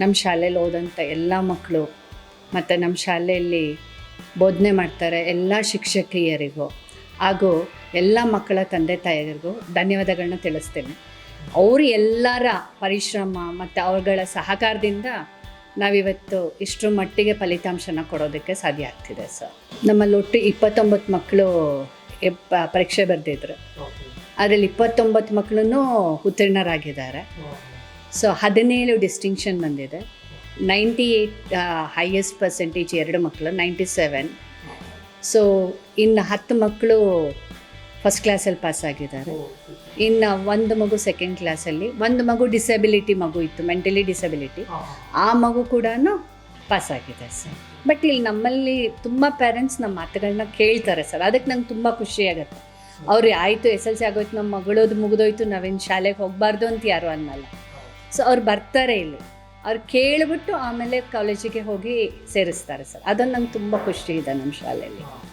ನಮ್ಮ ಶಾಲೆಯಲ್ಲಿ ಓದೋಂಥ ಎಲ್ಲ ಮಕ್ಕಳು ಮತ್ತು ನಮ್ಮ ಶಾಲೆಯಲ್ಲಿ ಬೋಧನೆ ಮಾಡ್ತಾರೆ ಎಲ್ಲ ಶಿಕ್ಷಕಿಯರಿಗೂ ಹಾಗೂ ಎಲ್ಲ ಮಕ್ಕಳ ತಂದೆ ತಾಯಿಯರಿಗೂ ಧನ್ಯವಾದಗಳನ್ನ ತಿಳಿಸ್ತೇನೆ. ಅವರು ಎಲ್ಲರ ಪರಿಶ್ರಮ ಮತ್ತು ಅವ್ರಗಳ ಸಹಕಾರದಿಂದ ನಾವಿವತ್ತು ಇಷ್ಟರ ಮಟ್ಟಿಗೆ ಫಲಿತಾಂಶನ ಕೊಡೋದಕ್ಕೆ ಸಾಧ್ಯ ಆಗ್ತಿದೆ ಸರ್. ನಮ್ಮಲ್ಲಿ ಒಟ್ಟು 29 ಮಕ್ಕಳು ಪರೀಕ್ಷೆ ಬರೆದಿದ್ರು. ಅದರಲ್ಲಿ 29 ಮಕ್ಕಳೂ ಉತ್ತೀರ್ಣರಾಗಿದ್ದಾರೆ. ಸೊ 17 ಡಿಸ್ಟಿಂಕ್ಷನ್ ಬಂದಿದೆ. 98 ಹೈಯೆಸ್ಟ್ ಪರ್ಸೆಂಟೇಜ್ 2 ಮಕ್ಕಳು 97. ಸೊ ಇನ್ನು 10 ಮಕ್ಕಳು ಫಸ್ಟ್ ಕ್ಲಾಸಲ್ಲಿ ಪಾಸಾಗಿದ್ದಾರೆ. ಇನ್ನು ಒಂದು ಮಗು ಸೆಕೆಂಡ್ ಕ್ಲಾಸಲ್ಲಿ, ಒಂದು ಮಗು ಡಿಸೆಬಿಲಿಟಿ ಮಗು ಇತ್ತು, ಮೆಂಟಲಿ ಡಿಸೆಬಿಲಿಟಿ, ಆ ಮಗು ಕೂಡ ಪಾಸಾಗಿದೆ ಸರ್. ಬಟ್ ಇಲ್ಲಿ ನಮ್ಮಲ್ಲಿ ತುಂಬ ಪೇರೆಂಟ್ಸ್ ನಮ್ಮ ಮಾತುಗಳನ್ನ ಕೇಳ್ತಾರೆ ಸರ್. ಅದಕ್ಕೆ ನಂಗೆ ತುಂಬ ಖುಷಿಯಾಗುತ್ತೆ. ಅವ್ರು ಆಯಿತು SLC ಆಗೋಯ್ತು, ನಮ್ಮ ಮಗಳೋದು ಮುಗಿದೋಯ್ತು, ನಾವೇನು ಶಾಲೆಗೆ ಹೋಗಬಾರ್ದು ಅಂತ ಯಾರು ಅನ್ನಲ್ಲ. ಸೊ ಅವ್ರು ಬರ್ತಾರೆ ಇಲ್ಲಿ, ಅವ್ರು ಕೇಳಿಬಿಟ್ಟು ಆಮೇಲೆ ಕಾಲೇಜಿಗೆ ಹೋಗಿ ಸೇರಿಸ್ತಾರೆ ಸರ್. ಅದನ್ನು ನಂಗೆ ತುಂಬ ಖುಷಿ ಇದೆ ನಮ್ಮ ಶಾಲೆಯಲ್ಲಿ.